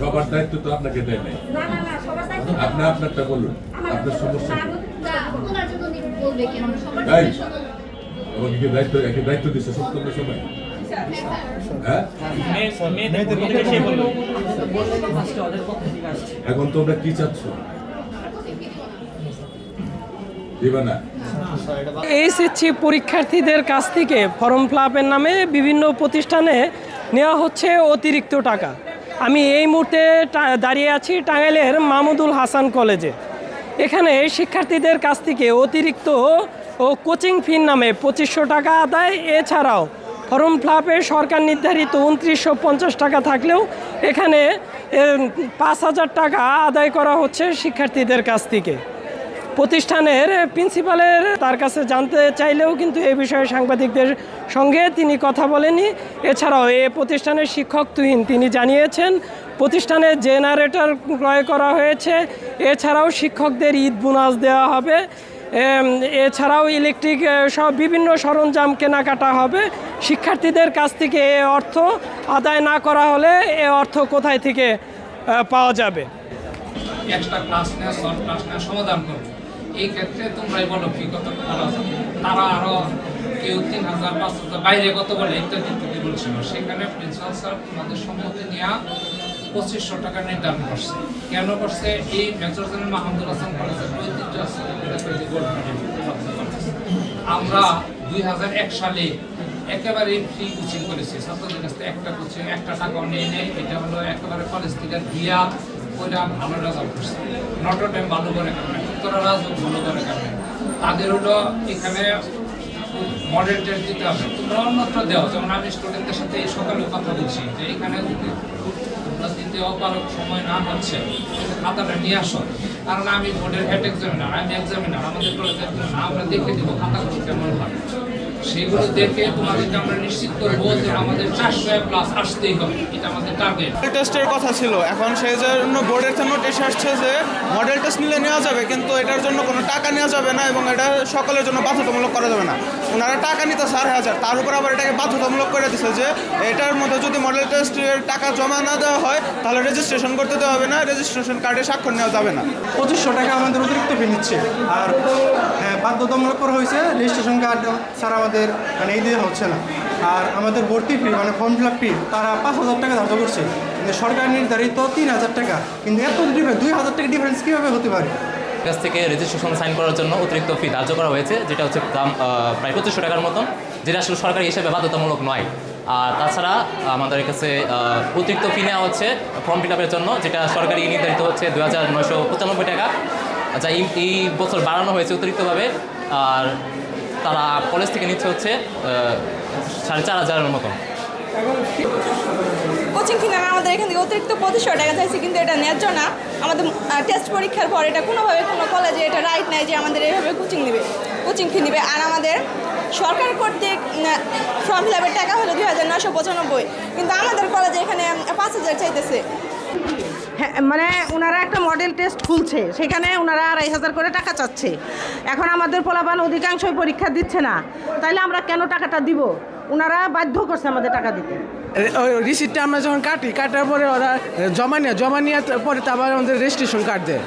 সবার দায়িত্ব তো আপনাকে দেয় নাই। আপনি আপনারটা বলুন, আপনার সমস্যা তাই আমাকে কি দায়িত্ব দিচ্ছে সত্তর সময়? হ্যাঁ, এখন তোমরা কি চাচ্ছ? দিবা না? এইচএসসি পরীক্ষার্থীদের কাছ থেকে ফর্ম ফিল আপের নামে বিভিন্ন প্রতিষ্ঠানে নেওয়া হচ্ছে অতিরিক্ত টাকা। আমি এই মুহূর্তে দাঁড়িয়ে আছি টাঙ্গাইলের মাহমুদুল হাসান কলেজে। এখানে শিক্ষার্থীদের কাছ থেকে অতিরিক্ত ও কোচিং ফির নামে 2500 টাকা আদায়, এছাড়াও ফর্ম ফিল আপে সরকার নির্ধারিত 2950 টাকা থাকলেও এখানে 5000 টাকা আদায় করা হচ্ছে শিক্ষার্থীদের কাছ থেকে। প্রতিষ্ঠানের প্রিন্সিপালের তার কাছে জানতে চাইলেও কিন্তু এ বিষয়ে সাংবাদিকদের সঙ্গে তিনি কথা বলেনি। এছাড়াও এ প্রতিষ্ঠানের শিক্ষক তুহিন তিনি জানিয়েছেন প্রতিষ্ঠানে জেনারেটর ক্রয় করা হয়েছে, এছাড়াও শিক্ষকদের ঈদ বোনাস দেওয়া হবে, এছাড়াও ইলেকট্রিক সব বিভিন্ন সরঞ্জাম কেনাকাটা হবে। শিক্ষার্থীদের কাছ থেকে এ অর্থ আদায় না করা হলে এ অর্থ কোথায় থেকে পাওয়া যাবে? এক্সট্রা ক্লাস নেওয়া, শর্ট ক্লাস নেওয়া সমাধান করবো। এই ক্ষেত্রে তোমরাই বলো কি কত বলা যাবে। তারা আরও কেউ 3000 5000 বাইরে কত বলে ইত্যাদি ইত্যাদি বলছিল। সেখানে প্রিন্সিপাল স্যার আমাদের সম্মতি নেওয়া 2500 টাকা নির্ধারণ করছে। কেন করছে? এই মেজর জেনারেল মাহমুদুল হাসান কলেজের ঐতিহ্য আছে, আমরা 2001 সালে একেবারে ফ্রি কোচিং করেছি ছাত্রদের কাছ থেকে। একটা কোচিং একটা টাকাও নিয়ে নেই। এটা হলো একেবারে কলেজ থেকে দিয়া ওইটা ভালো রেজাল্ট করছে। নটরডেম ভালো করে কারণে, উত্তরা রাজযোগ ভালো করে কারণে তাদের হলো এখানে মডেল টেস্ট দিতে হবে। তোমরা অন্যত্র দেওয়া, যেমন আমি স্টুডেন্টদের সাথে এই সকালে কথা বলছি যে এখানে যদি তোমরা দিতে অপারক সময় না হচ্ছে খাতাটা নিয়ে আসো। কারণ আমি বোর্ডের হেড এক্সামিনার, আমি এক্সামিনার, আমাদের কলেজে আমরা দেখে দিব খাতাগুলো কেমন হয়। সেগুলো দেখে তোমাদেরকে আমরা নিশ্চিত করবো যে আমাদের 400 প্লাস আসতেই হবে, এটা আমাদের টার্গেট। টেস্টের কথা ছিল, এখন সেই জন্য বোর্ডের থেকে নোটিশ আসছে যে মডেল টেস্ট নিলে নেওয়া যাবে, কিন্তু এটার জন্য কোনো টাকা নেওয়া যাবে না এবং এটা সকলের জন্য বাধ্যতামূলক করা যাবে না। ওনারা টাকা নিতে 4000, তার উপর আবার এটাকে বাধ্যতামূলক করে দিচ্ছে যে এটার মধ্যে যদি মডেল টেস্টের টাকা জমা না দেওয়া হয় তাহলে রেজিস্ট্রেশন করতে দেওয়া হবে না, রেজিস্ট্রেশন কার্ডে স্বাক্ষর নেওয়া যাবে না। 2500 টাকা আমাদের অতিরিক্ত ফি নিচ্ছে। আর বাধ্যতামূলক করা হয়েছে রেজিস্ট্রেশন কার্ড ছাড়া আমাদের মানে এই দিয়ে হচ্ছে না। আর আমাদের ভর্তি ফি মানে ফর্ম ফিল আপ ফি তারা 5000 টাকা ধার্য করছে, কিন্তু সরকার নির্ধারিত 3000 টাকা। কিন্তু এত ডিফারেন্স, 2000 টাকা ডিফারেন্স কীভাবে হতে পারে? কাছ থেকে রেজিস্ট্রেশন সাইন করার জন্য অতিরিক্ত ফি ধার্য করা হয়েছে, যেটা হচ্ছে দাম প্রায় 2500 টাকার মতন, যেটা আসলে সরকারি হিসেবে বাধ্যতামূলক নয়। আর তাছাড়া আমাদের কাছে অতিরিক্ত ফি নেওয়া হচ্ছে ফর্ম ফিল আপের জন্য, যেটা সরকারি নির্ধারিত হচ্ছে 2995 টাকা, যা এই বছর বাড়ানো হয়েছে অতিরিক্তভাবে। আর তারা কলেজ থেকে নিচ্ছে হচ্ছে 4500 মতন। কোচিং ফি নামে আমাদের এখান থেকে অতিরিক্ত 2500 টাকা চাইছে, কিন্তু এটা ন্যায্য না। আমাদের টেস্ট পরীক্ষার পর এটা কোনোভাবে কোনো কলেজে এটা রাইট নেই যে আমাদের এইভাবে কোচিং ফি নেবে। আর আমাদের সরকার কর্তৃক ফর্ম ফিল আপের টাকা হলো 2995, কিন্তু আমাদের কলেজে এখানে 5000 চাইতেছে। হ্যাঁ, মানে ওনারা একটা মডেল টেস্ট খুলছে, সেখানে ওনারা 2500 করে টাকা চাচ্ছে। এখন আমাদের পোলাপান অধিকাংশই পরীক্ষা দিচ্ছে না, তাইলে আমরা কেন টাকাটা দিব? ওনারা বাধ্য করছে আমাদের টাকা দিতে। রিসিপ্টটা আমরা যখন কাটার পরে ওরা জমা নিয়ে পরে তো আবার আমাদের রেজিস্ট্রেশন কার্ড দেয়।